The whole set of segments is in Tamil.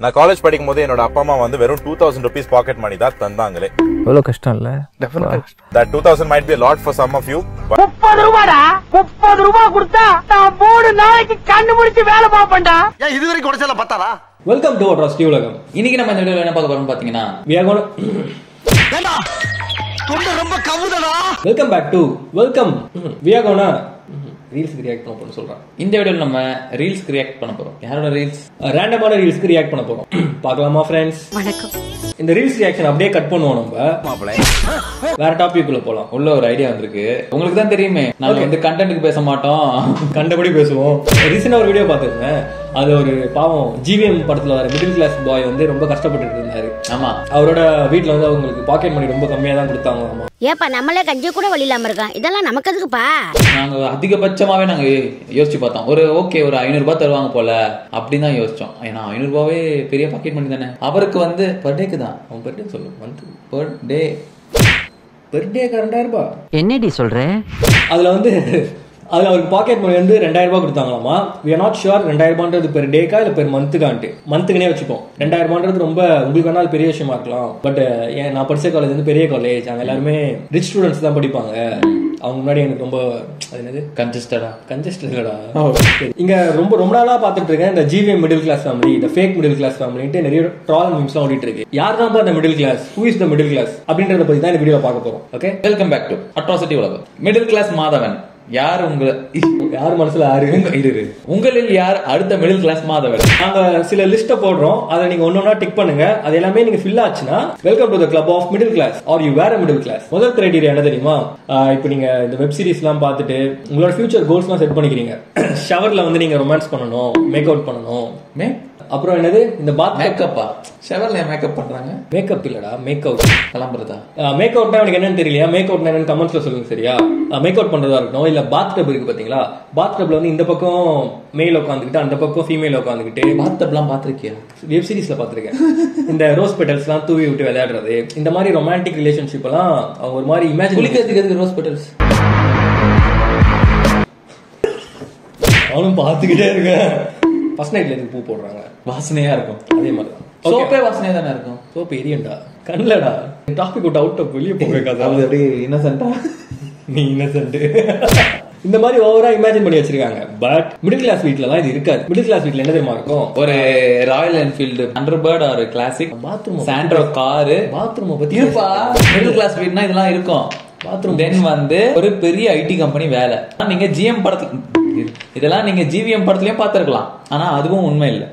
நான் காலேஜ் படிக்கும் போது என்னோட அப்பா அம்மா வந்து வெறும் 2000 rupees பாக்கெட் மணி தான் தந்தாங்களே. எவ்வளவு கஷ்டம் இல்ல? That 2000 might be a lot for some of you. 30 ரூபாடா, 30 ரூபாய் கொடுத்தா நான் 3 நாளைக்கு கண்ணு முடிச்சு வேலை பாப்பேன்டா. ஏன் இதுவரைக்கும் குறைச்சல பத்தாதா? வெல்கம் டு ட்ரஸ்டி உலகம். இன்னைக்கு நம்ம இந்த வீடியோல என்ன பார்க்க போறோம்னு பாத்தீங்கன்னா ரொம்ப கவுதடா. Welcome back to welcome we are gonna ரீல்ஸ்க்கு ரியாக்ட் பண்ண போறோம் சொல்றேன். இந்த வீடியோல நம்ம ரீல்ஸ்க்கு ரியாக்ட் பண்ண போறோம். யாரோட ரீல்ஸ்? ரேண்டமான ரீல்ஸ்க்கு ரியாக்ட் பண்ண போறோம். பார்க்கலாமா फ्रेंड्स? வணக்கம். இந்த ரீல்ஸ் ரியாக்ஷன் அப்படியே கட் பண்ணுவோம் நம்ம. வேற டாபிக் உள்ள போலாம். உள்ள ஒரு ஐடியா வந்திருக்கு. உங்களுக்கு தான் தெரியுமே நாங்க வந்து கண்டென்ட்க்கு பேச மாட்டோம், கண்டபடி பேசுவோம். ரீசெண்டா ஒரு வீடியோ பார்த்திருந்தேன். அது ஒரு பாவம் ஜிவிஎம் படத்துல வர மிடில் கிளாஸ் பாய் வந்து ரொம்ப கஷ்டப்பட்டு இருந்தாரு. ஆமா, அவரோட வீட்டுல வந்து அவங்களுக்கு பாக்கெட் மணி ரொம்ப கம்மியா தான் கொடுத்தாங்க. ஆமா, ஏப்பா நம்மளே கஞ்சி கூட வழி இல்லாம இருக்கோம், இதெல்லாம் நமக்கு எதுக்குப்பா? நாங்க அதிகபட்சமாவே நாங்க யோசிச்சு பார்த்தோம். ஒரு 500 ரூபாய் தருவாங்க போல அப்படின்னு தான் யோசிச்சோம். ஏன்னா 500 ரூபாவே பெரிய பாக்கெட் மணி தானே. அவருக்கு வந்து பர் டேக்கு தான், அவன் பர் டே சொல்லு, மந்த் பர் டே 2000 ரூபாய். என்னடி சொல்ற? அதுல வந்து அதுல அவருக்கு பாக்கெட் மணி வந்து 2000 ரூபாய் கொடுத்தாங்களாமா. we are not sure 2000 ரூபான்றது பெர் டேக்கா இல்ல பெர் மந்த்துக்கான்ட்டு. மந்த்துக்குனே வச்சுப்போம். 2000 ரூபான்றது ரொம்ப உங்களுக்கு வேணாலும் பெரிய விஷயமா இருக்கலாம். பட் நான் படிச்ச காலேஜ் வந்து பெரிய காலேஜ், அங்க எல்லாருமே ரிச் ஸ்டூடெண்ட்ஸ் தான் படிப்பாங்க. அவங்க முன்னாடி எனக்கு ரொம்ப என்னது கன்ஜஸ்டடா இங்க ரொம்ப நாளா பாத்துட்டு இருக்கேன். இந்த ஜிவிஎம் மிடில் கிளாஸ் ஃபேமிலி, இந்த ஃபேக் மிடில் கிளாஸ் ஃபேமிலிட்டு நிறைய ட்ரால் மீம்ஸ்லாம் ஓடிட்டு இருக்கு. யார் தான் அந்த middle class, who is the middle class அப்படின்றத பத்தி தான் இந்த வீடியோ பார்க்க போறோம். Okay, welcome back to atrocity உலகம். மிடில் கிளாஸ் மாதவன் யார்? யார் மனசுல உங்களில் யார் அடுத்த மிடில் கிளாஸ் மாதவன்? நாங்க சில லிஸ்ட போடுறோம், அதை நீங்க ஒன்னொன்னா டிக் பண்ணுங்க. அது எல்லாமே நீங்க ஃபில் ஆச்சுன்னா welcome to the club of middle class are you where middle class. முதல் கிரைட்டீரியா என்ன தெரியுமா? இப்போ நீங்க இந்த வெப் சீரிஸ் எல்லாம் பார்த்துட்டு உங்களோட ஃபியூச்சர் கோல்ஸ் எல்லாம் செட் பண்ணிக்கிறீங்க. ஷவர்ல வந்து நீங்க ரொமான்ஸ் பண்ணணும், மேக் அவுட் பண்ணணும். அப்புறம் என்னது இந்த பாத் மேக்கப்பா? ஷவர்ல மேக்கப் பண்றாங்க. மேக்கப் இல்லடா, மேக் அவுட். கிளம்புறதா? மேக் அவுட்னா எனக்கு என்னன்னு தெரியலையா? மேக் அவுட்னா என்னன்னு கமெண்ட்ஸ்ல சொல்லுங்க சரியா? மேக் அவுட் பண்றதா இருக்கணும். இல்ல பாத் டப் இருக்கு பாத்தீங்களா? பாத் டப்ல வந்து இந்த பக்கம் மேல் உட்காந்துக்கிட்டு அந்த பக்கம் ஃபீமேல் உட்காந்துக்கிட்டு. பாத் டப்லாம் பாத்திருக்கியா? வெப் சீரிஸ்ல பாத்திருக்கேன். இந்த ரோஸ் பெட்டல்ஸ் எல்லாம் தூவி விட்டு விளையாடுறது, இந்த மாதிரி ரொமான்டிக் ரிலேஷன்ஷிப் எல்லாம் அவங்க ஒரு மாதிரி இமேஜின். குளிக்கிறதுக்கு ரோஸ் பெட்டல்ஸ் அவனும் பாத்துக்கிட்டே இருக்கேன். ஃபர்ஸ்ட் நைட்ல எதுக்கு பூ போடுறாங்க? வாசனையா இருக்கும். அதே மாதிரி தான் சோப்பே வாசனையா தானே இருக்கும். சோப்பு எரியண்டா கண்லடா. டாபிக் விட்டு அவுட் ஆஃப் வெளியே போகாது. அது அப்படியே இன்னசென்ட்டா, நீ இன்னசென்ட். இந்த மாதிரி ஓவரா இமேஜின் பண்ணி வச்சிருக்காங்க. பட் மிடில் கிளாஸ் வீட்ல எல்லாம் இது இருக்காது. மிடில் கிளாஸ் வீட்ல என்ன தெரியுமா இருக்கும்? ஒரு Royal Enfield Thunderbird or classic bathroom, Santro car. Bathroom பத்தி இருப்பா. மிடில் கிளாஸ் வீட்னா இதெல்லாம் இருக்கும். பாத்ரூம் தென் வந்து ஒரு பெரிய ஐடி கம்பெனி வேலை. நீங்க ஜிஎம் படத்துல இதெல்லாம் நீங்க ஜிவிஎம் படத்துலயும் பாத்துருக்கலாம். ஆனா அதுவும் உண்மை இல்ல.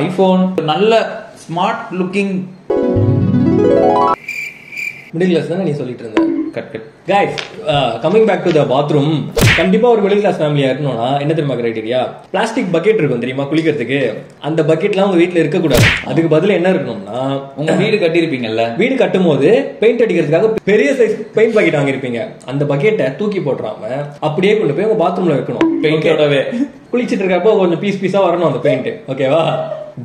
ஐபோன் நல்ல ஸ்மார்ட் லுக்கிங் மிடில் கிளாஸ் தானே நீ சொல்லிட்டு இருந்த. Cut guys, coming back to the bathroom. கண்டிப்பா ஒரு மிடில் கிளாஸ் ஃபேமிலியா இருக்கணும்னா என்ன தெரியுமா கிரைட்டீரியா? பிளாஸ்டிக் பக்கெட் இருக்கும் தெரியுமா குளிக்கிறதுக்கு? அந்த பக்கெட்லாம் உங்க வீட்டுல இருக்க கூடாது. அதுக்கு பதில் என்ன இருக்கணும்னா, உங்க வீடு கட்டிருப்பீங்கல்ல, வீடு கட்டும் போது பெயிண்ட் அடிக்கிறதுக்காக பெரிய சைஸ் பெயிண்ட் பக்கெட் வாங்கிருப்பீங்க. அந்த பக்கெட்டை தூக்கி போட்டுறாம அப்படியே கொண்டு போய் உங்க பாத்ரூம்ல வைக்கணும். பெயிண்டோடவே குளிச்சிட்டு இருக்கப்போ கொஞ்சம் பீஸா வரணும் அந்த பெயிண்ட். ஓகேவா?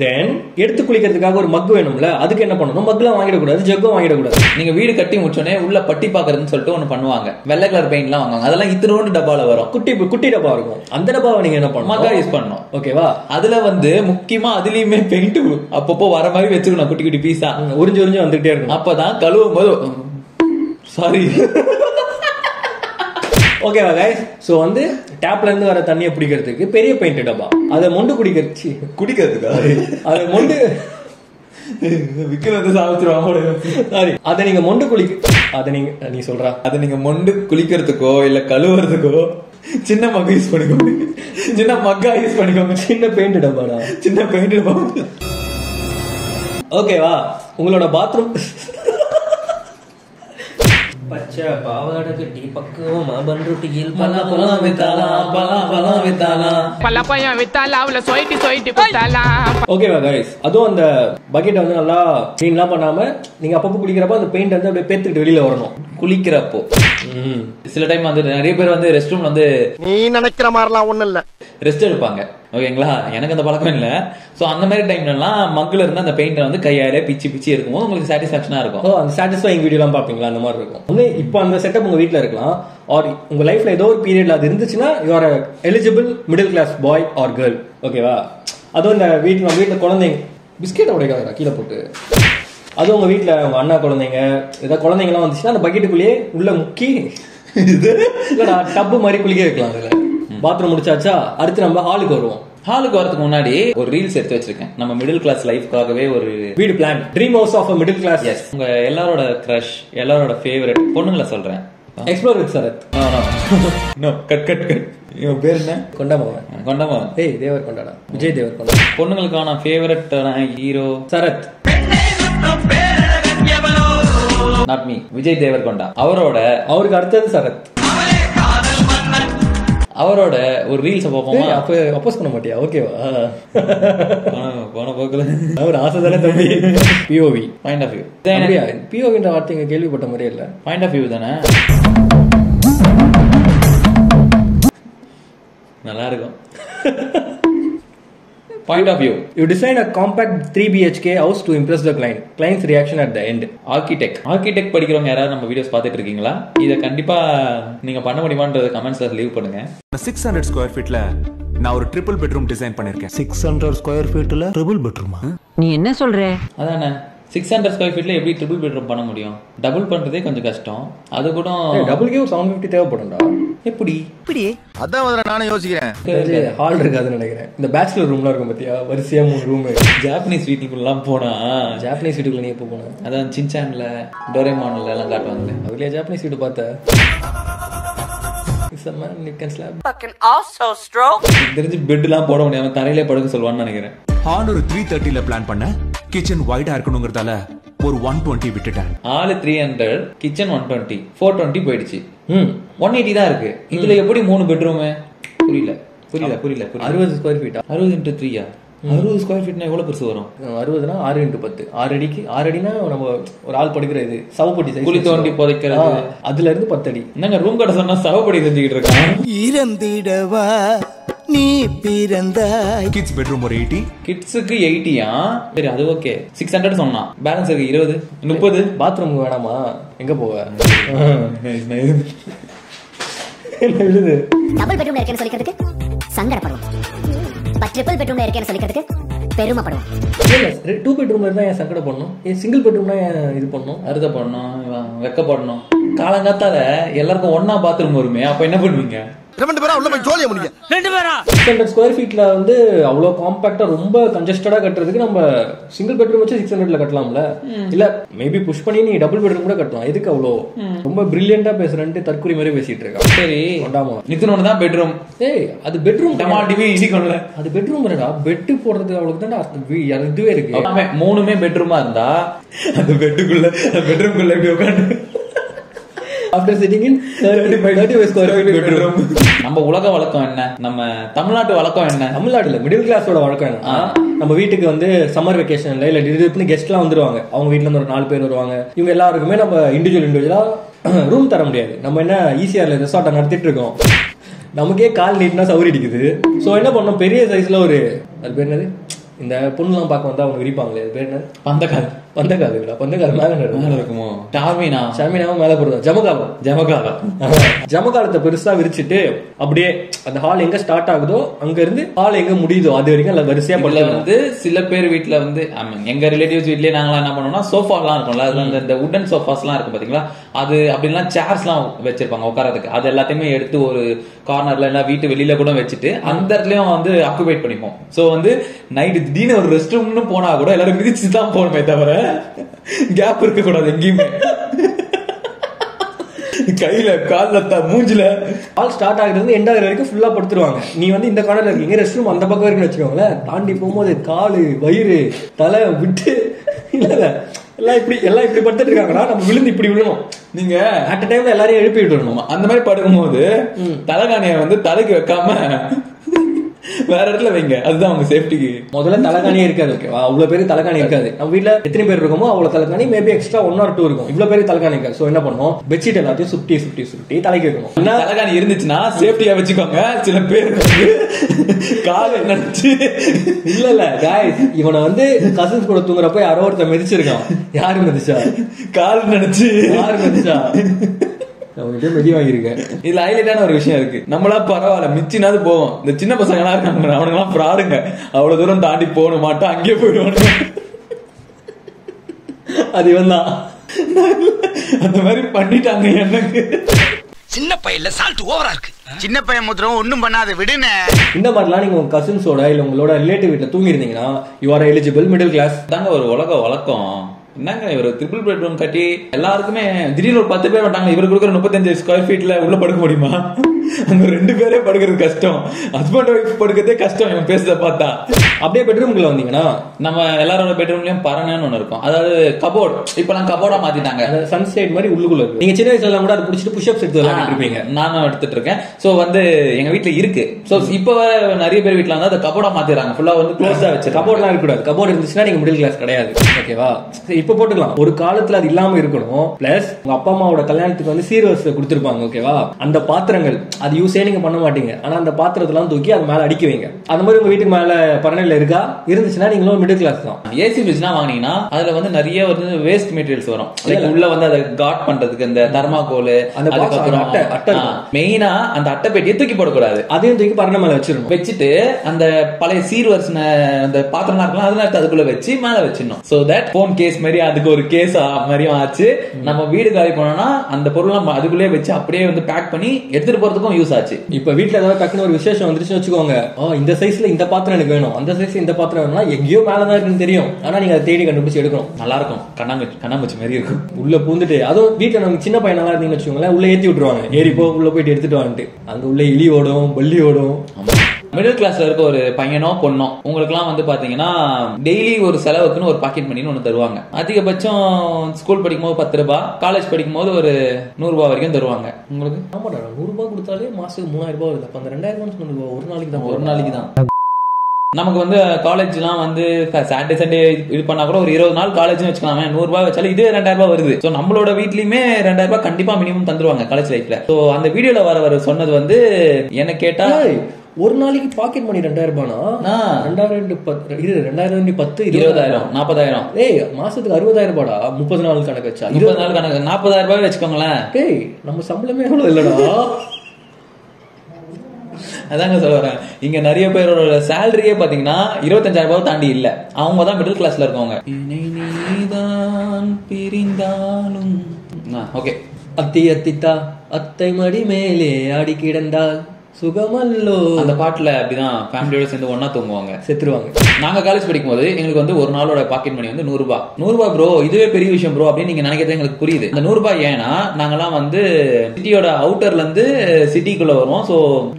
தென் எடுத்து குளிக்கிறதுக்காக ஒரு மக் வேணும்ல, அதுக்கு என்ன பண்ணணும்? மக்லாம் வாங்கிடக்கூடாது, ஜக்கும் வாங்கிடக்கூடாது. நீங்க வீடு கட்டி முடிச்சோடனே உள்ள பட்டி பாக்குறதுன்னு சொல்லிட்டு ஒண்ணு பண்ணுவாங்க. வெள்ளை கலர் பெயிண்ட் எல்லாம் வாங்குவாங்க. அதெல்லாம் இத்தனோண்டு டப்பால வரும். குட்டி டப்பா இருக்கும். அந்த டப்பாவை நீங்க என்ன பண்ணணும்? மக்கா யூஸ் பண்ணணும். ஓகேவா? அதுல வந்து முக்கியமா அதுலயுமே பெயிண்ட் அப்பப்போ வர மாதிரி வச்சுக்கணும். குட்டி குட்டி பீஸா உறிஞ்சு வந்துட்டே இருக்கும். அப்பதான் கழுவும் போது சாரி. ஓகேவா கைஸ்? சோ வந்து டேப்ல இருந்து வர தண்ணியை பிடிக்கிறதுக்கு பெரிய பெயிண்ட் டப்பா, அதை மொண்டு குடிக்கிறதுக்கா அதை மொண்டு விக்கிறது சாவிச்சிருவாங்க. சாரி, அதை நீங்க மொண்டு அதை நீ சொல்ற அதை நீங்க மொண்டு குளிக்கிறதுக்கோ இல்ல கழுவுறதுக்கோ சின்ன மக்கா யூஸ் பண்ணிக்கோங்க. சின்ன மக்கா யூஸ் பண்ணிக்கோங்க. சின்ன பெயிண்ட் டப்பாடா, சின்ன பெயிண்ட் டப்பா. ஓகேவா? உங்களோட பாத்ரூம் பச்சை பாவாடை கட்டி பக்குவமா பண்ருட்டியில் பலாப்பழம் வித்தாலா, பலாப்பழம் வித்தாலா, பலாப்பழம் வித்தாலா, அவளை சொயிட்டி குத்தாலா. ஓகேவா கைஸ்? அதுவும் அந்த பக்கெட்டை வந்து நல்லா கிளீன்லாம் பண்ணாம நீங்க அப்பப்போ குளிக்கிறப்போ அந்த பெயிண்ட் வந்து அப்படியே பேத்துக்கிட்டு வெளியில வரணும் குளிக்கிறப்போ. சில டைம் வந்து நிறைய பேர் வந்து ரெஸ்ட் ரூம்ல வந்து நீ நினைக்கிற மாதிரிலாம் ஒண்ணும் இல்ல, ரெஸ்ட் எடுப்பாங்க. ஓகேங்களா? எனக்கு அந்த பழக்கம் இல்ல. சோ அந்த மாதிரி டைம்ல எல்லாம் மக்கள் இருந்து அந்த பெயிண்ட் வந்து கையாலே பிச்சு இருக்கும்போது உங்களுக்கு சாட்டிஸ்பாக்சனா இருக்கும். அந்த சாட்டிஸ்ஃபைங் வீடியோ எல்லாம் பாப்பீங்களா? அந்த மாதிரி இருக்கும். ஒண்ணு இப்போ அந்த செட்டப் உங்க வீட்டுல இருக்கலாம், ஆர் உங்க லைஃப்ல ஏதோ ஒரு பீரியட்ல அது இருந்துச்சுன்னா you are eligible middle class boy or girl. ஓகேவா? அதுவும் இந்த வீட்டுல குழந்தைங்க பிஸ்கெட்டை உடைக்காதடா கீழே போட்டு. அது உங்க வீட்டுல உங்க அண்ணா குழந்தைங்க ஏதாவது குழந்தைங்கலாம் வந்துச்சுன்னா அந்த பக்கெட்டுக்குள்ளேயே உள்ள முக்கி இல்லடா டப்பு மாதிரி குளிக்க வைக்கலாம். அதுல பாத்ரூம் முடிச்சாச்சா, அடுத்து நம்ம ஹாலுக்கு வருவோம். ஹாலுக்கு வரதுக்கு முன்னாடி ஒரு ரீல்ஸ் எடுத்து வச்சிருக்கேன். நம்ம மிடில் கிளாஸ் லைஃப்காகவே ஒரு வீடு plan, dream house of middle class. Yes, உங்க எல்லாரோட கிரஷ், எல்லாரோட ஃபேவரட் பொண்ணுங்களை சொல்றேன். Explore with Sarath. கட் இவன் பேர் என்ன? கொண்டமாவன். ஏய் தேவர் கொண்டாடா, விஜய் தேவர் கொண்டா. பொண்ணுங்களுக்கான favourite hero Sarath. Not me, Vijay Deverakonda. அவருக்கு அடுத்தது சரத். அவரோட ஒரு ரீல்ஸ் பார்ப்போமா? அப்ப அப்போஸ் பண்ண மாட்டியா? ஓகேவா? போன போக்குல அவர் ஆசை தானே தம்பி. POV point of view. பிஓவின்ற வார்த்தை கேள்விப்பட்ட மாதிரியே இல்ல. பாயிண்ட் ஆஃப் வியூ தானே, நல்லா இருக்கும். Point of view. You design a compact 3 BHK house to impress the client. Client's reaction at the end. Architect படிக்கிறவங்க யாராவது நம்ம வீடியோஸ் பார்த்துட்டு இருக்கீங்களா? இதை கண்டிப்பா நீங்க பண்ண முடியுமான்றத கமெண்ட்ஸ்ல லீவ் பண்ணுங்க. 600 ஸ்கொயர் ஃபீட்ல நான் ஒரு ட்ரிபிள் பெட்ரூம் டிசைன் பண்ணிருக்கேன். 600 ஸ்கொயர் ஃபீட்ல ட்ரிபிள் பெட்ரூமா? நீ என்ன சொல்ற? அதானே 600 ஸ்கொயர் ஃபீட்ல எப்படி ட்ரிபிள் பெட்ரூம் பண்ண முடியும்? டபுள் பண்றதே கொஞ்சம் கஷ்டம். அது கூட டபுள்கே ஒரு 750 தேவைப்படும்டா. எப்படி? அதான் முதல்ல நானும் யோசிக்கிறேன். ஹால் இருக்காதுன்னு நினைக்கிறேன். இந்த பேச்சுலர் ரூம்லாம் இருக்கும் பாத்தியா, வரிசையா 3 ரூம். ஜாப்பனீஸ் வீட்டுக்குள்ளலாம் போனா, ஜாப்பனீஸ் வீட்டுக்குள்ள நீ எப்போ போன? அதான் சின்சான்ல டோரேமான்ல எல்லாம் காட்டுவாங்களே, அதுலயே ஜாப்பனீஸ் வீடு பார்த்த. தெரிஞ்சு பெட்லாம் போட முடியாம தரையிலே படுக்க சொல்லுவான்னு நினைக்கிறேன். ஹால் ஒரு 330ல பிளான் பண்ண, கிச்சன் வைடா இருக்கணுங்கிறதால ஒரு 120 விட்டுட்டேன். ஹால் 300, கிச்சன் 120, 420 போயிடுச்சு. 180 தான் இருக்கு. இதுல எப்படி 3 பெட்ரூம்? புரியல 60 ஸ்கொயர் ஃபீட்டா? 60 into 3 60 ஸ்கொயர் ஃபீட்னா எவ்வளவு பெருசு வரும்? 60னா 6 into 10, 6 அடிக்கு. 6 அடினா நம்ம ஒரு ஆள் படுக்கிற இது சவப்படி சைஸ், குழி தோண்டி புதைக்கிறது. அதுல இருந்து 10 அடி. என்னங்க ரூம் கட்ட சொன்னா சவப்படி செஞ்சுக்கிட்டு இருக்கான். இறந்திடவா நீ பிறந்தாய். கிட்ஸ் பெட்ரூம் ஒரு 80. கிட்ஸுக்கு 80யா? சரி அது ஓகே. 600 சொன்னா, பேலன்ஸ் இருக்கு 20 30. பாத்ரூம் வேணாமா? எங்க போவ? என்ன விழுது? டபுள் பெட்ரூம்ல இருக்கேன்னு சொல்லிக்கிறதுக்கு சங்கடப்படுவோம். ட்ரிபிள் பெட்ரூம்ல இருக்கேன்னு சொல்லிக்கிறதுக்கு பெருமைப்படுவோம். 2 பெட்ரூம்ல இருந்தா ஏன் சங்கடப்படணும்? சிங்கிள் பெட்ரூம்னா ஏன் இது பண்ணணும்? அறுத பண்ணணும், வெக்கப்படணும். காலங்காத்தால எல்லாருக்கும் ஒன்னா பாத்ரூம் வருமே, அப்ப என்ன பண்ணுவீங்க? 2 பேரா உள்ள போய் ஜோலியா முடிங்க. 600 ஸ்கொயர் ஃபீட்ல வந்து அவ்வளவு காம்பாக்டா ரொம்ப கன்ஜஸ்டடா கட்டுறதுக்கு நம்ம சிங்கிள் பெட்ரூம் வச்சு 600ல கட்டலாம்ல. இல்ல மேபி புஷ் பண்ணி நீ டபுள் பெட்ரூம் கூட கட்டலாம். எதுக்கு அவ்வளோ ரொம்ப பிரில்லியண்டா பேசுறேன்ட்டு தற்கொலை மாதிரி பேசிட்டு இருக்கா? சரி நித்தனோட தான் பெட்ரூம். ஏய் அது பெட்ரூம் டமாடிவி இடிக்கொள்ள. அது பெட்ரூம் இல்லடா, பெட் போடுறதுக்கு அவ்வளவுக்கு தான் இதுவே இருக்கு. மூணுமே பெட்ரூமா இருந்தா அந்த பெட்டுக்குள்ள பெட்ரூம்குள்ள எப்படி உட்காந்து after sitting in 35 square feet bedroom. நம்ம உலக வழக்கம் என்ன, நம்ம தமிழ்நாட்டு வழக்கம் என்ன? தமிழ்நாட்டுல மிடில் கிளாஸோட வழக்கம் என்ன, நம்ம வீட்டுக்கு வந்து சம்மர் வெக்கேஷன்ல இல்ல திடீர்னு கெஸ்ட் எல்லாம் வந்துருவாங்க. அவங்க வீட்டுல இருந்து ஒரு 4 பேர் வருவாங்க. இவங்க எல்லாருக்குமே நம்ம இண்டிவிஜுவலா ரூம் தர முடியாது. நம்ம என்ன ஈஸியார்ல ரெசார்ட்டை நடத்திட்டு இருக்கோம். நமக்கே கால் நீட்னா சவுரி அடிக்குது. சோ என்ன பண்ணோம், பெரிய சைஸ்ல ஒரு, அது பேர் என்னது, இந்த பொண்ணுலாம் பார்க்க வந்தா அவங்க விரிப்பாங்களே, அது பேர் என்ன? பந்தக்கால் மேல இருக்குமோ? ஷாமினாவும் மேல போடுறோம். ஜமகாலத்தை பெருசா விரிச்சிட்டு அப்படியே அந்த ஹால் எங்க ஸ்டார்ட் ஆகுதோ அங்க இருந்து ஹால் எங்க முடியுதோ அது வரைக்கும் வரிசையா படல வந்து சில பேர் வீட்டுல வந்து எங்க ரிலேட்டிவ்ஸ் வீட்லயே நாங்களாம் என்ன பண்ணோம்னா சோஃபா எல்லாம் இருக்கும்ல, அதுல இந்த உட்டன் சோஃபாஸ் எல்லாம் இருக்கு பாத்தீங்களா, அது அப்படிலாம் சேர்ஸ் எல்லாம் வச்சிருப்பாங்க உட்காரதுக்கு. அது எல்லாத்தையுமே எடுத்து ஒரு கார்னர்ல எல்லாம் வீட்டு வெளியில கூட வச்சுட்டு அந்த இடத்துலயும் வந்து ஆக்குபைட் பண்ணிப்போம். சோ வந்து நைட்டு திடீர்னு ஒரு ரெஸ்ட் ரூம்னு போனா கூட எல்லாரும் மிதிச்சு தான் போகணுமே தவிர கேப் இருக்க கூடாது எங்கேயுமே. கையில கால்ல மூஞ்சில ஆல் ஸ்டார்ட் ஆகுறது எண்ட் ஆகுற வரைக்கும் ஃபுல்லா படுத்துருவாங்க. நீ வந்து இந்த கார்னர்ல இருக்கீங்க, ரெஸ்ட் ரூம் அந்த பக்கம் இருக்குன்னு வச்சுக்கோங்களேன், தாண்டி போகும்போது காலு வயிறு தலை விட்டு இல்ல எல்லாம் இப்படி படுத்துட்டு இருக்காங்கன்னா நம்ம விழுந்து இப்படி விழணும். நீங்க அட் டைம்ல எல்லாரையும் எழுப்பி விட்டுறணும். அந்த மாதிரி படுக்கும் போது தலைகாணிய வந்து தலைக்கு வைக்காம வேற இடத்துல வைங்க, அதுதான் உங்க சேஃப்டிக்கு. முதல்ல தலைகாணியே இருக்காது. ஓகேவா, அவ்வளவு பேருக்கு தலைகாணி இருக்காது. நம்ம வீட்டுல எத்தனை பேர் இருக்கோமோ அவ்வளவு தலைகாணி, மேபி எக்ஸ்ட்ரா 1 or 2 இருக்கும். இவ்வளவு பேருக்கு தலைகாணி இருக்காது. சோ என்ன பண்ணுவோம், பெட்ஷீட் எல்லாத்தையும் சுட்டி தலைக்கு வைக்கணும். தலைகாணி இருந்துச்சுன்னா சேஃப்டியா வச்சுக்கோங்க. சில பேர் கால நினைச்சு இல்ல காய்ஸ், இவனை வந்து கசின்ஸ் கூட தூங்குறப்ப யாரோ ஒருத்தர் மிதிச்சிருக்கான். யாரு மிதிச்சா? கால் நினைச்சு. யாரு மிதிச்சா? அவங்ககிட்ட மெதி வாங்கியிருக்கேன். இதுல ஹைலைட்டான ஒரு விஷயம் இருக்கு. நம்மளா பரவாயில்ல மிச்சினாவது போவோம், இந்த சின்ன பசங்க எல்லாம் இருக்காங்க அவனுங்கெல்லாம் ஃப்ராடுங்க. அவ்வளவு தூரம் தாண்டி போக மாட்டோம், அங்கேயே போயிடுவானுங்க. அது இவன் தான் அந்த மாதிரி பண்ணிட்டாங்க. எனக்கு சின்ன பையன்ல சால்ட் ஓவரா இருக்கு. சின்ன பையன் முத்திரம் ஒண்ணும் பண்ணாத விடுனே. இந்த மாதிரிலாம் நீங்க உங்க கசின்ஸோட இல்ல உங்களோட ரிலேட்டிவ் வீட்டுல தூங்கி இருந்தீங்கன்னா you are eligible middle class. தாங்க ஒரு உலக வழக்கம். என்னங்க இவர் ட்ரிபிள் பெட்ரூம் கட்டி எல்லாருக்குமே திடீர்னு ஒரு 10 பேர் வந்தாங்க. இவர் கொடுக்குற 35 ஸ்கொயர் ஃபீட்ல உள்ள படுக்க முடியுமா? அங்க 2 பேரே படுக்கிறது கஷ்டம், ஹஸ்பண்ட் ஒய்ஃப் படுக்கிறதே கஷ்டம். இவன் பேசுறத பார்த்தா அப்படியே பெட்ரூம்குள்ள வந்தீங்கன்னா நம்ம எல்லாரோட பெட்ரூம்லயும் பரணன்னு ஒண்ணு இருக்கும். அதாவது கபோர்ட், இப்பெல்லாம் கபோர்டா மாத்திட்டாங்க. சன்சைட் மாதிரி உள்ளுக்குள்ள இருக்கு. நீங்க சின்ன வயசுல கூட அதை புடிச்சிட்டு புஷ்அப்ஸ் எடுத்து விளையாடிட்டு இருப்பீங்க. நானும் எடுத்துட்டு இருக்கேன். சோ வந்து எங்க வீட்டுல இருக்கு. சோ இப்ப நிறைய பேர் வீட்டுல வந்து அதை கபோர்டா மாத்திடுறாங்க. ஃபுல்லா வந்து க்ளோஸா வச்சு கபோர்ட்லாம் இருக்கக்கூடாது. கபோர்ட் இருந்துச்சுன்னா நீங்க மிடில் கிளாஸ் கிடையாது. ஓகேவா? இப்ப போட்டுக்கலாம். ஒரு காலத்துல அது இல்லாம இருக்கணும். பிளஸ் உங்க அப்பா அம்மாவோட கல்யாணத்துக்கு வந்து சீர்வரிசை கொடுத்திருப்பாங்க. ஓகேவா? அந்த பாத்திரங்கள் அது யூஸே நீங்க பண்ண மாட்டீங்க. ஆனா அந்த பாத்திரத்தெல்லாம் தூக்கி அது மேல அடிக்க வைங்க. அந்த மாதிரி உங்க வீட்டுக்கு மேல பரணையில இருக்கா இருந்துச்சுன்னா நீங்களும் மிடில் கிளாஸ் தான். ஏசி ஃப்ரிட்ஜ்னா வாங்கினீங்கன்னா அதுல வந்து நிறைய வந்து வேஸ்ட் மெட்டீரியல்ஸ் வரும். லைக் உள்ள வந்து அதை காட் பண்றதுக்கு இந்த தர்மாகோல், அதுக்கப்புறம் அட்டை, மெயினா அந்த அட்டை பெட்டியை தூக்கி போடக்கூடாது. அதையும் தூக்கி பரணை மேல வச்சிடணும். வச்சுட்டு அந்த பழைய சீர்வரிசன அந்த பாத்திரம் இருக்கலாம் அதெல்லாம் எடுத்து அதுக்குள்ள வச்சு மேல வச்சிடணும். சோ தட் போன் கேஸ் மாதிரி அதுக்கு ஒரு கேஸ் மாதிரியும் ஆச்சு. நம்ம வீடு காலி போனோம்னா அந்த பொருள் அதுக்குள்ளே வச்சு அப்படியே வந்து பேக் பண்ணி எடுத்துட்டு போறதுக்கும் யூஸ் ஆச்சு. இப்ப வீட்டுல ஏதாவது டக்குனு ஒரு விசேஷம் வந்துருச்சுன்னு வச்சுக்கோங்க, இந்த சைஸ்ல இந்த பாத்திரம் எனக்கு வேணும், அந்த சைஸ்ல இந்த பாத்திரம் வேணும்னா எங்கேயோ மேலதான் இருக்குன்னு தெரியும். ஆனா நீங்க அதை தேடி கண்டுபிடிச்சு எடுக்கணும். நல்லா இருக்கும். கண்ணாமூச்சி மாதிரி இருக்கும். உள்ள பூந்துட்டு அதுவும் வீட்டுல நமக்கு சின்ன பையன் நல்லா இருந்தீங்கன்னு வச்சுக்கோங்களேன், உள்ள ஏத்தி விட்டுருவாங்க. ஏறி போ உள்ள போயிட்டு எடுத்துட்டு வான்ட்டு. அங்க உள்ள இலி ஓடும், பல்லி ஓடும். மிடில் கிளாஸ்ல இருக்க ஒரு பையனோ பொண்ணோ உங்களுக்கு எல்லாம் வந்து பாத்தீங்கன்னா டெய்லி ஒரு செலவுக்குன்னு ஒரு பாக்கெட் மணின்னு ஒண்ணு தருவாங்க. அதிகபட்சம் ஸ்கூல் படிக்கும் போது 10 ரூபாய், காலேஜ் படிக்கும் போது ஒரு 100 ரூபாய் வரைக்கும் தருவாங்க. உங்களுக்கு 100 ரூபாய் கொடுத்தாலே மாசத்துக்கு 3000 ரூபாய் வருது. அப்ப அந்த 2000 ஒரு நாளைக்கு தான். ஒரு நாளைக்கு தான். நமக்கு வந்து காலேஜ்லாம் வந்து சாட்டர்டே சண்டே இது பண்ணா கூட ஒரு 20 நாள் காலேஜ்னு வச்சுக்கலாமே, 100 ரூபாய் வச்சாலும் இதே 2000 ரூபாய் வருது. சோ நம்மளோட வீட்லயுமே 2000 ரூபாய் கண்டிப்பா மினிமம் தந்துருவாங்க காலேஜ் லைஃப்ல. சோ அந்த வீடியோல வர சொன்னது வந்து என்ன கேட்டா ஒரு நாளைக்கு பாக்கெட் மணி 2000 ரூபாய்னா 2010 20000 40,000. ஏய் மாசத்துக்கு 60,000 ரூபாடா. 30 நாள் கணக்கு வச்சா 20 நாள் கணக்கு 40,000 ரூபாய் வச்சுக்கோங்களேன். ஏய் நம்ம சம்பளமே எவ்வளவு இல்லடா. அதாங்க சொல்றேன். இங்க நிறைய பேரோட சேலரியே பாத்தீங்கன்னா 25,000 ரூபாய் தாண்டி இல்ல. அவங்க தான் மிடில் கிளாஸ்ல இருக்கவங்க. பிரிந்தாலும் ஓகே. அத்தி அத்தித்தா அத்தை மடி மேலே ஆடி கிடந்தால் சுகமல்லோ அந்த பாட்டுல அப்படிதான் ஃபேமிலியோட சேர்ந்து ஒன்னா தூங்குவாங்க, செத்துருவாங்க. நாங்க காலேஜ் படிக்கும் போது எங்களுக்கு வந்து ஒரு நாளோட பாக்கெட் மணி வந்து 100 ரூபாய். 100 ரூபாய் ப்ரோ, இதுவே பெரிய விஷயம் ப்ரோ அப்படின்னு நீங்க நினைக்கிறது எங்களுக்கு புரியுது. அந்த 100 ரூபாய் ஏன்னா நாங்கெல்லாம் வந்து சிட்டியோட அவுட்டர்ல இருந்து சிட்டிக்குள்ள வருவோம். சோ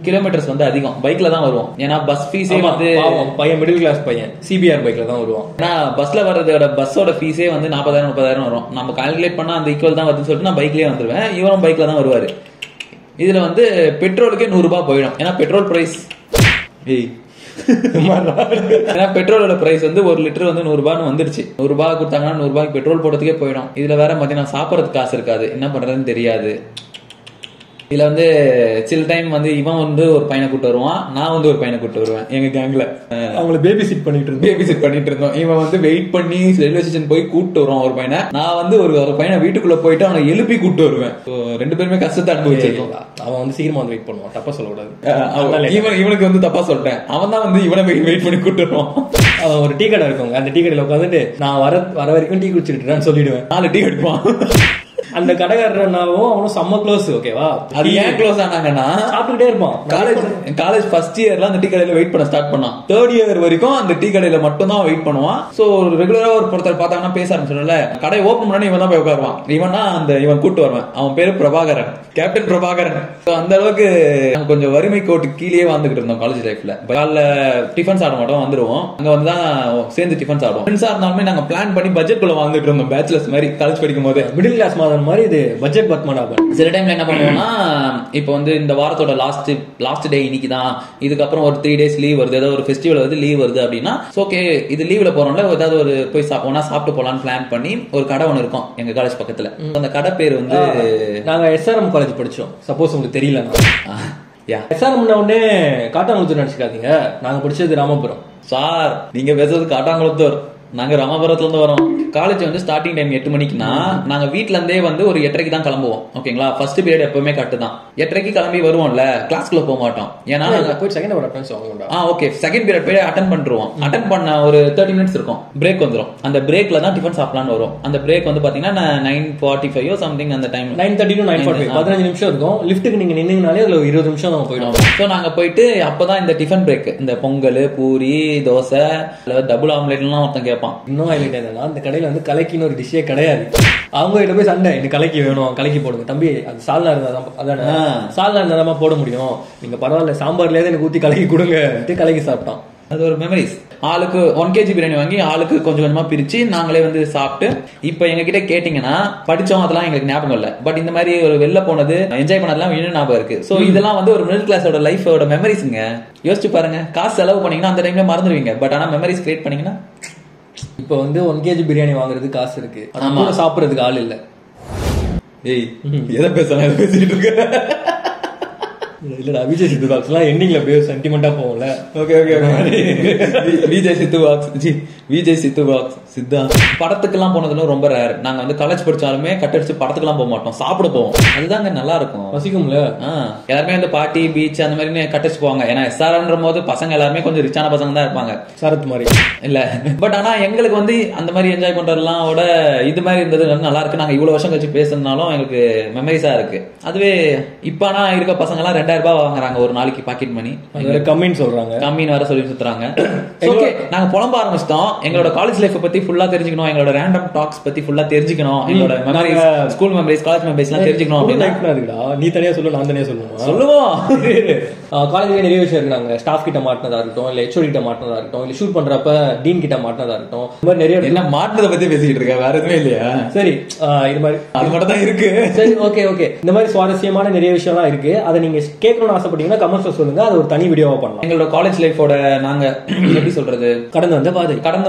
கிலோமீட்டர்ஸ் வந்து அதிகம், பைக்ல தான் வருவோம். ஏன்னா பஸ் ஃபீஸே வந்து பையன் மிடில் கிளாஸ் பையன் சிபிஆர் பைக்ல தான் வருவோம். ஏன்னா பஸ்ல வர்றதோட பஸ்ஸோட ஃபீஸே வந்து 40,000 30,000 வரும். நம்ம கால்குலேட் பண்ணா அந்த ஈக்குவல் தான் வருதுன்னு சொல்லிட்டு நான் பைக்லயே வந்துருவேன். இவரும் பைக்ல தான் வருவாரு. இதுல வந்து பெட்ரோலுக்கே 100 ரூபாய் போயிடும். ஏன்னா பெட்ரோல் பிரைஸ் ஏன்னா பெட்ரோலோட பிரைஸ் வந்து 1 லிட்டர் வந்து 100 ரூபான்னு வந்துருச்சு. 100 ரூபாய் கொடுத்தாங்கன்னா 100 ரூபாய்க்கு பெட்ரோல் போடுறதுக்கே போயிடும். இதுல வேற பாத்தீங்கன்னா சாப்பிடறதுக்கு காசு இருக்காது, என்ன பண்றதுன்னு தெரியாது. இதுல வந்து சில டைம் வந்து இவன் வந்து ஒரு பையனை கூட்டு வருவான், நான் வந்து ஒரு பையனை கூட்டு வருவேன். எங்க கேங்ல அவங்கள பேபி சிட் பண்ணிட்டு இருந்தோம். இவன் வந்து வெயிட் பண்ணி ரயில்வே ஸ்டேஷன் போய் கூட்டு வருவான் ஒரு பையனை. நான் வந்து ஒரு பையனை வீட்டுக்குள்ள போயிட்டு அவனை எழுப்பி கூட்டு வருவேன். 2 பேருமே கஷ்டத்தை அனுபவிச்சிருக்கோம். அவன் வந்து சீக்கிரமா வந்து வெயிட் பண்ணுவான், தப்பா சொல்லக்கூடாது. இவனுக்கு வந்து தப்பா சொல்லிட்டேன். அவன் தான் வந்து இவனை வெயிட் பண்ணி கூட்டு வருவான். அவன் ஒரு டீ கடை இருக்கும், அந்த டீ கடையில உட்காந்துட்டு நான் வர வரைக்கும் டீ குடிச்சிட்டு சொல்லிடுவேன். 4 டீ எடுப்பான். அந்த கடைக்காரனாவும் அவனும் செம்ம க்ளோஸ். ஓகேவா? அது ஏன் க்ளோஸ் ஆனாங்கன்னா சாப்பிட்டுட்டே இருப்பான். காலேஜ் ஃபர்ஸ்ட் இயர்ல அந்த டீ கடையில வெயிட் பண்ண ஸ்டார்ட் பண்ணான். 3rd இயர் வரைக்கும் அந்த டீ கடையில மட்டும் தான் வெயிட் பண்ணுவான். சோ ரெகுலரா ஒரு பொருத்தர் பார்த்தாங்கன்னா பேச ஆரம்பிச்சோம்ல, கடை ஓபன் பண்ணி இவன் தான் போய் உட்காருவான். இவன் கூட்டு வருவான். அவன் பேரு பிரபாகரன், கேப்டன் பிரபாகரன். அந்த அளவுக்கு கொஞ்சம் வறுமை கோட்டு கீழே வாழ்ந்துகிட்டு இருந்தோம் காலேஜ் லைஃப்ல. காலைல டிஃபன் சாப்பிட மாட்டோம், வந்துருவோம். அங்க வந்துதான் சேர்ந்து டிஃபன் சாப்பிடுவோம். ஃப்ரெண்ட்ஸா இருந்தாலுமே நாங்க பிளான் பண்ணி பட்ஜெட் குள்ள வாழ்ந்துட்டு இருந்தோம். பேச்சுலர்ஸ் மாதிரி காலேஜ் படிக்கும் போது மிடில் கிளாஸ் மாதிரி இது பட்ஜெட் பத்மநாபன். சில டைம்ல என்ன பண்ணுவோம்னா, இப்போ வந்து இந்த வாரத்தோட லாஸ்ட் டே இன்னைக்கு தான், இதுக்கப்புறம் ஒரு 3 days லீவ் வருது, ஏதாவது ஒரு ஃபெஸ்டிவல் வருது, லீவ் வருது அப்படின்னா ஓகே இது லீவ்ல போறோம்ல, ஏதாவது ஒரு போய் ஒன்னா சாப்பிட்டு போலான்னு பிளான் பண்ணி ஒரு கடை ஒன்று இருக்கும் எங்க காலேஜ் பக்கத்துல. அந்த கடை பேர் வந்து நாங்க எஸ்ஆர்எம் காலேஜ் படிச்சோம். சப்போஸ் உங்களுக்கு தெரியல, எஸ்ஆர்எம் உடனே காட்டாங்குளத்தூர் நினைச்சுக்காதீங்க, நாங்க படிச்சது ராமபுரம். சார் நீங்க பேசுறது காட்டாங்குளத்தூர், நாங்க ராமபுரத்துல இருந்து வரோம். காலேஜ் வந்து ஸ்டார்டிங் டைம் 8 மணிக்குனா நாங்க வீட்ல இருந்தே வந்து ஒரு 8:30க்கு தான் கிளம்புவோம். ஓகேங்களா, ஃபர்ஸ்ட் பீரியட் எப்பவுமே கட்டு தான். 8:30க்கு கிளம்பி வருவோம்ல, கிளாஸ்க்குள்ள போக மாட்டோம். ஏன்னா போய் செகண்ட் பீரியட் அட்டெண்ட் ஆகும்டா. ஓகே, செகண்ட் பீரியட் போய் அட்டெண்ட் பண்ணிடுவோம். அட்டெண்ட் பண்ண ஒரு 30 மினிட்ஸ் இருக்கும், பிரேக் வந்துரும். அந்த பிரேக்ல தான் டிஃபன் சாப்பிடலாம்னு வரும். அந்த பிரேக் வந்து பாத்தீங்கன்னா 9:45 சம்திங் அந்த டைம், 9:30 to 9:45 15 நிமிஷம் இருக்கும். லிஃப்ட்டுக்கு நீங்க நின்னீங்கனாலே அதுல 20 நிமிஷம் தான் போயிடும். சோ நாங்க போயிட்டு அப்பதான் இந்த டிஃபன் பிரேக், இந்த பொங்கல், பூரி, தோசை, டபுள் ஆம்லெட் எல்லாம் ஒருத்தன் கேட்பான். இன்னும் ஹைலைட் என்னன்னா, அந்த கடையில வந்து கலக்கின்னு ஒரு டிஷ்ஷே கிடையாது. அவங்க கிட்ட போய் சண்டை, எனக்கு கலக்கி வேணும், கலக்கி போடுங்க தம்பி. அது சால்னா இருந்தாதான், அதானே சால்னா இருந்தாதான் போட முடியும். நீங்க பரவாயில்ல சாம்பார்ல எனக்கு ஊத்தி கலக்கி கொடுங்க, கலக்கி சாப்பிட்டான். அது ஒரு மெமரிஸ். ஆளுக்கு 1 kg பிரியாணி வாங்கி ஆளுக்கு கொஞ்சம் கொஞ்சமா பிரிச்சு நாங்களே வந்து சாப்பிட்டு. இப்ப எங்க கிட்ட கேட்டீங்கன்னா படிச்சோம் அதெல்லாம் எங்களுக்கு ஞாபகம் இல்ல. பட் இந்த மாதிரி ஒரு வெளில போனது, என்ஜாய் பண்ணதெல்லாம் இன்னும் ஞாபகம் இருக்கு. சோ இதெல்லாம் வந்து ஒரு மிடில் கிளாஸோட லைஃபோட மெமரிஸ்ங்க. யோசிச்சு பாருங்க, காசு செலவு பண்ணீங்கன்னா அந்த டைம்ல மறந்துடுவீங்க. பட் ஆனா மெமரிஸ் கிரியேட் பண்ணீங்கன்னா, இப்ப வந்து 1 kg பிரியாணி வாங்குறது காசு இருக்கு, ஆனா சாப்பிடுறதுக்கு ஆள் இல்ல. ஏய் எதை பேசலாம், எதை பேசிட்டு இருக்க? இல்லடா, விஜய் சித்து பாக்ஸ் எல்லாம் எண்டிங்ல அப்படியே சென்டிமெண்டா போகும்ல. ஓகே ஓகே விஜய் சித்து பாக்ஸ் சித்தா படத்துக்கெல்லாம் போனதுல ரொம்ப ரேர். நாங்க வந்து காலேஜ் படிச்சாலுமே கட்டடிச்சு படத்துக்கெல்லாம் போக மாட்டோம், சாப்பிட போவோம். அதுதாங்க நல்லா இருக்கும், வசிக்கும்ல. எல்லாருமே வந்து பார்ட்டி, பீச் அந்த மாதிரி கட்டடிச்சு போவாங்க. ஏன்னா எஸ்ஆர்ன்ற போது பசங்க எல்லாருமே கொஞ்சம் ரிச்சான பசங்க தான் இருப்பாங்க, சரத் மாதிரி இல்ல. பட் ஆனா எங்களுக்கு வந்து அந்த மாதிரி என்ஜாய் பண்றதுலாம் விட இது மாதிரி இருந்தது நல்லா இருக்கு. நாங்க இவ்வளவு வருஷம் கழிச்சு பேசுறதுனாலும் எங்களுக்கு மெமரிஸா இருக்கு. அதுவே இப்ப ஆனா இருக்க பசங்க எல்லாம் 2000 ரூபாய் வாங்குறாங்க ஒரு நாளைக்கு பாக்கெட் மணி. கம்மின்னு சொல்றாங்க, கம்மின்னு வர சொல்லி சுத்துறாங்க. ஓகே, நாங்க புலம்ப ஆரம்பிச்சிட்டோம். எங்களோட காலேஜ் லைஃப் பத்தி ஃபுல்லா தெரிஞ்சுக்கணும், எங்களோட ரேண்டம் டாக்ஸ் பத்தி ஃபுல்லா தெரிஞ்சுக்கணும், எங்களோட memories, school memories, college memories எல்லாம் தெரிஞ்சுக்கணும். அப்படின்னா நீ தனியா சொல்லு, நான் தனியா சொல்லுவோம். சொல்லுவோம். காலேஜ்ல நிறைய விஷயம் இருக்காங்க. ஸ்டாஃப் கிட்ட மாட்டினதா இருக்கட்டும், இல்ல ஹெச்ஓடி கிட்ட மாட்டினதா இருக்கட்டும், இல்ல ஷூட் பண்றப்ப டீன் கிட்ட மாட்டினதா இருக்கட்டும். இந்த மாதிரி நிறைய என்ன மாட்டினதை பத்தி பேசிட்டு இருக்க, வேற எதுவுமே இல்லையா? சரி, இது மாதிரி அது மட்டும் தான் இருக்கு. சரி, ஓகே ஓகே. இந்த மாதிரி சுவாரஸ்யமான நிறைய விஷயம்லாம் இருக்கு. அதை நீங்க கேட்கணும்னு ஆசைப்பட்டீங்கன்னா கமெண்ட்ஸ்ல சொல்லுங்க, அது ஒரு தனி வீடியோவா பண்ணலாம். எங்களோட காலேஜ் லைஃபோட நாங்க எப்படி சொல்றது, கடந்து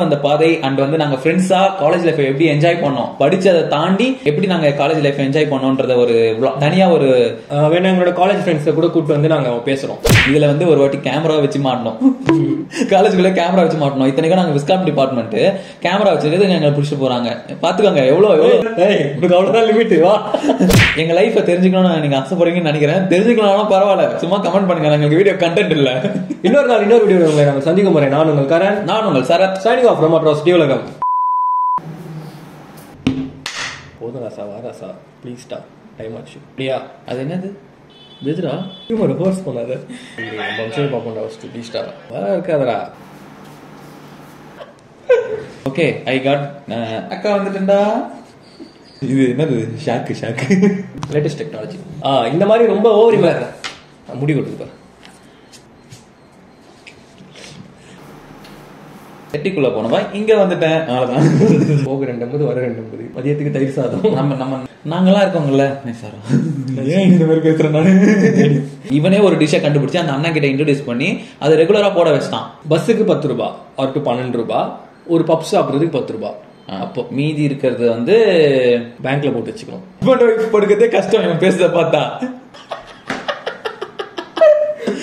வந்த பாதை அண்ட் வந்து நாங்க ஃப்ரெண்ட்ஸா காலேஜ் லைஃப் எப்படி என்ஜாய் பண்ணோம், படிச்சதை தாண்டி எப்படி நாங்க காலேஜ் லைஃப் என்ஜாய் பண்ணோம்ன்றத ஒரு தனியா ஒரு வேணா எங்களோட காலேஜ் ஃப்ரெண்ட்ஸை கூட கூப்பிட்டு வந்து நாங்க பேசுறோம். இதுல வந்து ஒரு வாட்டி கேமரா வச்சு மாட்டணும், காலேஜுக்குள்ள கேமரா வச்சு மாட்டணும். இத்தனைக்கும் நாங்க விஸ்காம் டிபார்ட்மெண்ட், கேமரா வச்சுக்கிறது எங்களை பிடிச்சிட்டு போறாங்க. பாத்துக்கோங்க எவ்வளவு அவ்வளவுதான் லிமிட். வா, எங்க லைஃப தெரிஞ்சுக்கணும்னு நீங்க ஆசைப்படுறீங்கன்னு நினைக்கிறேன். தெரிஞ்சுக்கலாம் பரவாயில்ல, சும்மா கமெண்ட் பண்ணுங்க. எங்களுக்கு வீடியோ கண்டென்ட் இல்ல. இன்னொரு வீடியோ உங்களை நாங்கள் சந்திக்கும் முறை நான் உங்கள் கரண், நான் உங்கள் Sarath, signing off from atrocity உலகம். போதும் ராசா, வா ராசா, ப்ளீஸ் டா, டைம் ஆச்சு. அப்படியா? அது என்னது பெதுரா, ஹியூமர் ஃபோர்ஸ் பண்ணாத. நம்ம வந்து பாப்போம்டா ஃபர்ஸ்ட், ப்ளீஸ் டா, வர இருக்காதடா. ஓகே, ஐ காட் அக்கா வந்துட்டேன்டா. இது என்னது, ஷாக்கு லேட்டஸ்ட் டெக்னாலஜி. இந்த மாதிரி ரொம்ப ஓவர் இவ முடி கொடுத்துப்பா. செட்டிக்குள்ள போனவா இங்க வந்துட்டேன், அவ்வளவுதான். போக 2 வர 2 மதியத்துக்கு தயிர் சாதம். நம்ம நாங்கெல்லாம் இருக்கோங்கல்ல சார், ஏன் இந்த மாதிரி பேசுறேன் நானு. இவனே ஒரு டிஷ்ஷை கண்டுபிடிச்சு அந்த அண்ணன் கிட்ட இன்ட்ரோடியூஸ் பண்ணி அதை ரெகுலரா போட வச்சிட்டான். பஸ்ஸுக்கு 10 ரூபாய் ஆர் டு 12 ரூபாய், ஒரு பப் சாப்பிடுறதுக்கு 10 ரூபாய். அப்போ மீதி இருக்கிறது வந்து பேங்க்ல போட்டு வச்சுக்கணும். படுக்கிறதே கஷ்டம் இவன் பேசுறத பார்த்தா.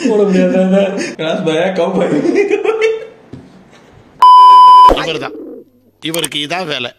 போட முடியாது. இவருக்கு இதான் வேலை.